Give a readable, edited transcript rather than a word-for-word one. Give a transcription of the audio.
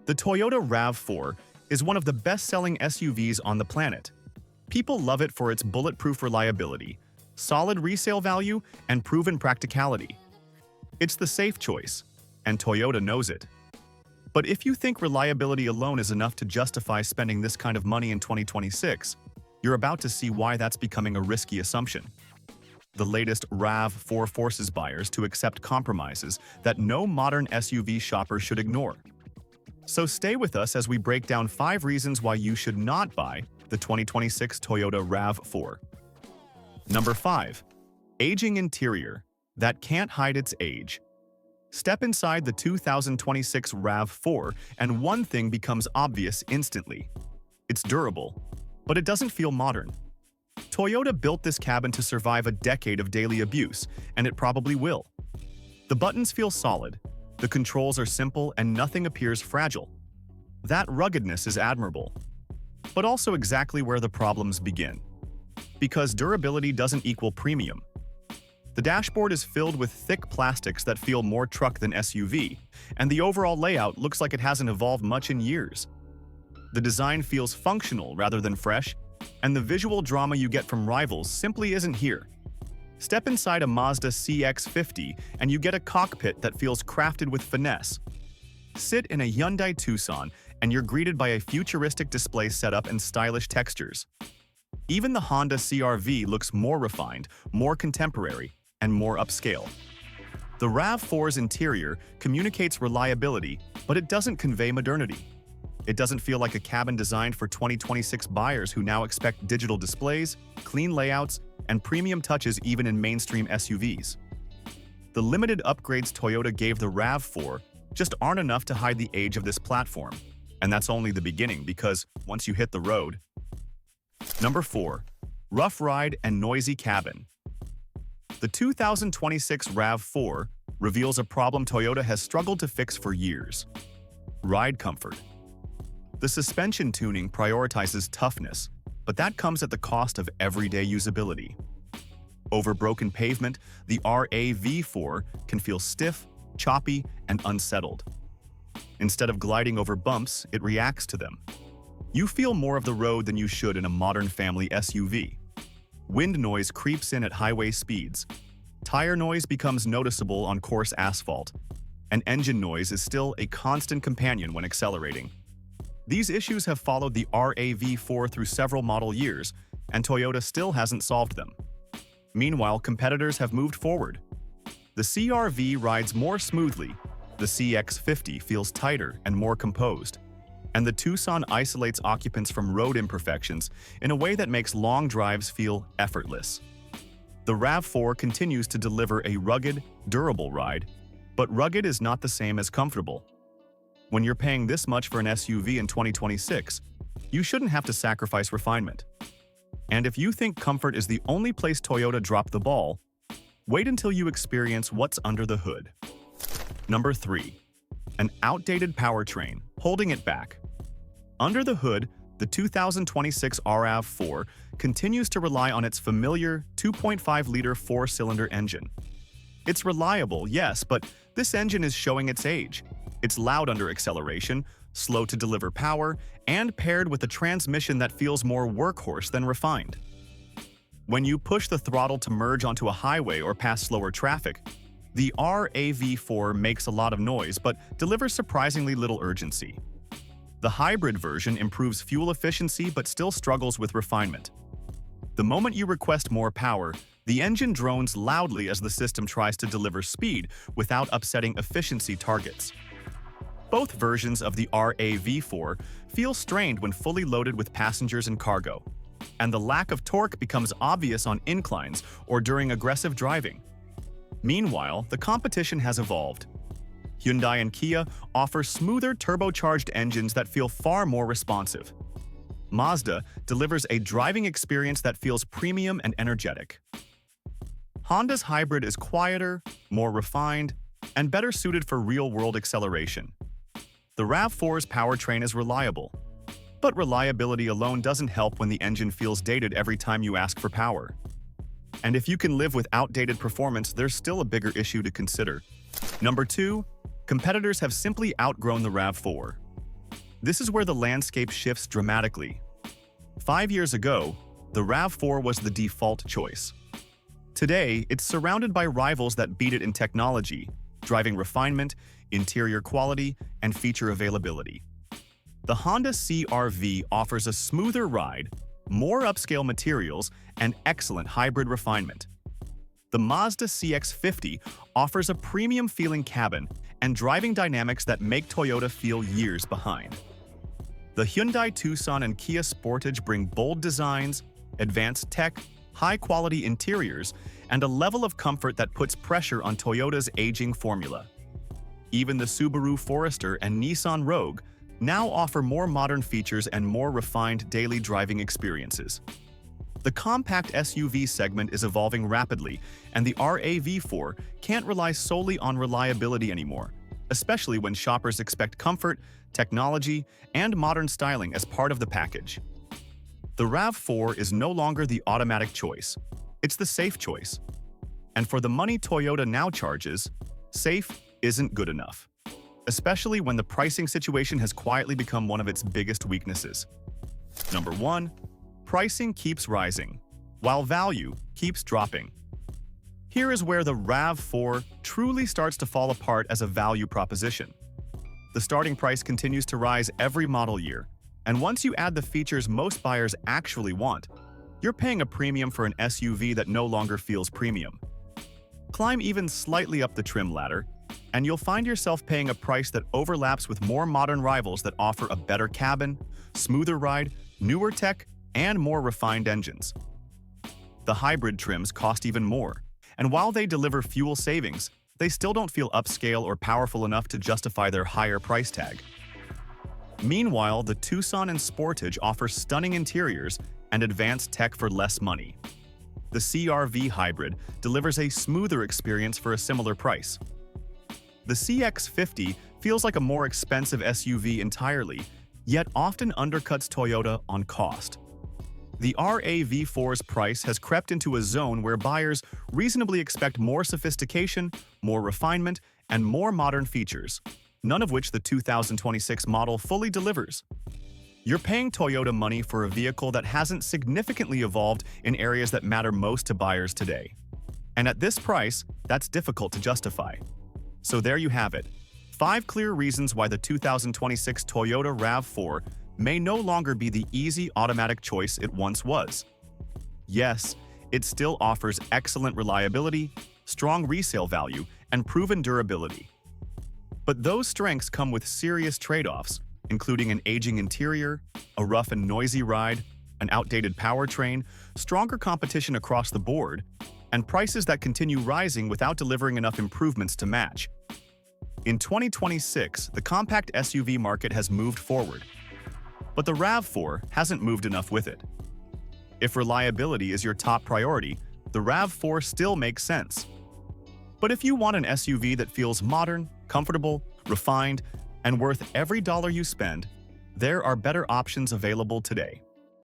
The Toyota RAV4 is one of the best-selling SUVs on the planet. People love it for its bulletproof reliability, solid resale value, and proven practicality. It's the safe choice, and Toyota knows it. But if you think reliability alone is enough to justify spending this kind of money in 2026, you're about to see why that's becoming a risky assumption. The latest RAV4 forces buyers to accept compromises that no modern SUV shopper should ignore. So stay with us as we break down 5 reasons why you should not buy the 2026 Toyota RAV4. Number 5. Aging interior that can't hide its age. Step inside the 2026 RAV4 and one thing becomes obvious instantly. It's durable, but it doesn't feel modern. Toyota built this cabin to survive a decade of daily abuse, and it probably will. The buttons feel solid, the controls are simple, and nothing appears fragile. That ruggedness is admirable, but also exactly where the problems begin. Because durability doesn't equal premium. The dashboard is filled with thick plastics that feel more truck than SUV, and the overall layout looks like it hasn't evolved much in years. The design feels functional rather than fresh, and the visual drama you get from rivals simply isn't here. Step inside a Mazda CX-50 and you get a cockpit that feels crafted with finesse. Sit in a Hyundai Tucson and you're greeted by a futuristic display setup and stylish textures. Even the Honda CR-V looks more refined, more contemporary, and more upscale. The RAV4's interior communicates reliability, but it doesn't convey modernity. It doesn't feel like a cabin designed for 2026 buyers who now expect digital displays, clean layouts, and premium touches even in mainstream SUVs. The limited upgrades Toyota gave the RAV4 just aren't enough to hide the age of this platform. And that's only the beginning, because once you hit the road. Number 4. Rough ride and noisy cabin. The 2026 RAV4 reveals a problem Toyota has struggled to fix for years. Ride comfort. The suspension tuning prioritizes toughness, but that comes at the cost of everyday usability. Over broken pavement, the RAV4 can feel stiff, choppy, and unsettled. Instead of gliding over bumps, it reacts to them. You feel more of the road than you should in a modern family SUV. Wind noise creeps in at highway speeds. Tire noise becomes noticeable on coarse asphalt, and engine noise is still a constant companion when accelerating. These issues have followed the RAV4 through several model years, and Toyota still hasn't solved them. Meanwhile, competitors have moved forward. The CR-V rides more smoothly, the CX-50 feels tighter and more composed, and the Tucson isolates occupants from road imperfections in a way that makes long drives feel effortless. The RAV4 continues to deliver a rugged, durable ride, but rugged is not the same as comfortable. When you're paying this much for an SUV in 2026, you shouldn't have to sacrifice refinement. And if you think comfort is the only place Toyota dropped the ball, wait until you experience what's under the hood. Number 3. An outdated powertrain, holding it back. Under the hood, the 2026 RAV4 continues to rely on its familiar 2.5-liter 4-cylinder engine. It's reliable, yes, but this engine is showing its age. It's loud under acceleration, slow to deliver power, and paired with a transmission that feels more workhorse than refined. When you push the throttle to merge onto a highway or pass slower traffic, the RAV4 makes a lot of noise but delivers surprisingly little urgency. The hybrid version improves fuel efficiency but still struggles with refinement. The moment you request more power, the engine drones loudly as the system tries to deliver speed without upsetting efficiency targets. Both versions of the RAV4 feel strained when fully loaded with passengers and cargo, and the lack of torque becomes obvious on inclines or during aggressive driving. Meanwhile, the competition has evolved. Hyundai and Kia offer smoother turbocharged engines that feel far more responsive. Mazda delivers a driving experience that feels premium and energetic. Honda's hybrid is quieter, more refined, and better suited for real-world acceleration. The RAV4's powertrain is reliable, but reliability alone doesn't help when the engine feels dated every time you ask for power. And if you can live with outdated performance, there's still a bigger issue to consider. Number 2. Competitors have simply outgrown the RAV4. This is where the landscape shifts dramatically. 5 years ago, the RAV4 was the default choice. Today, it's surrounded by rivals that beat it in technology, driving refinement, interior quality, and feature availability. The Honda CR-V offers a smoother ride, more upscale materials, and excellent hybrid refinement. The Mazda CX-50 offers a premium-feeling cabin and driving dynamics that make Toyota feel years behind. The Hyundai Tucson and Kia Sportage bring bold designs, advanced tech, high-quality interiors, and a level of comfort that puts pressure on Toyota's aging formula. Even the Subaru Forester and Nissan Rogue now offer more modern features and more refined daily driving experiences. The compact SUV segment is evolving rapidly, and the RAV4 can't rely solely on reliability anymore, especially when shoppers expect comfort, technology, and modern styling as part of the package. The RAV4 is no longer the automatic choice, it's the safe choice. And for the money Toyota now charges, safe isn't good enough, especially when the pricing situation has quietly become one of its biggest weaknesses. Number 1. Pricing keeps rising, while value keeps dropping. Here is where the RAV4 truly starts to fall apart as a value proposition. The starting price continues to rise every model year, and once you add the features most buyers actually want, you're paying a premium for an SUV that no longer feels premium. Climb even slightly up the trim ladder, and you'll find yourself paying a price that overlaps with more modern rivals that offer a better cabin, smoother ride, newer tech, and more refined engines. The hybrid trims cost even more, and while they deliver fuel savings, they still don't feel upscale or powerful enough to justify their higher price tag. Meanwhile, the Tucson and Sportage offer stunning interiors and advanced tech for less money. The CR-V hybrid delivers a smoother experience for a similar price. The CX-50 feels like a more expensive SUV entirely, yet often undercuts Toyota on cost. The RAV4's price has crept into a zone where buyers reasonably expect more sophistication, more refinement, and more modern features, none of which the 2026 model fully delivers. You're paying Toyota money for a vehicle that hasn't significantly evolved in areas that matter most to buyers today. And at this price, that's difficult to justify. So there you have it, 5 clear reasons why the 2026 Toyota RAV4 may no longer be the easy automatic choice it once was. Yes, it still offers excellent reliability, strong resale value, and proven durability. But those strengths come with serious trade-offs, including an aging interior, a rough and noisy ride, an outdated powertrain, stronger competition across the board, and prices that continue rising without delivering enough improvements to match. In 2026, the compact SUV market has moved forward, but the RAV4 hasn't moved enough with it. If reliability is your top priority, the RAV4 still makes sense. But if you want an SUV that feels modern, comfortable, refined, and worth every dollar you spend, there are better options available today.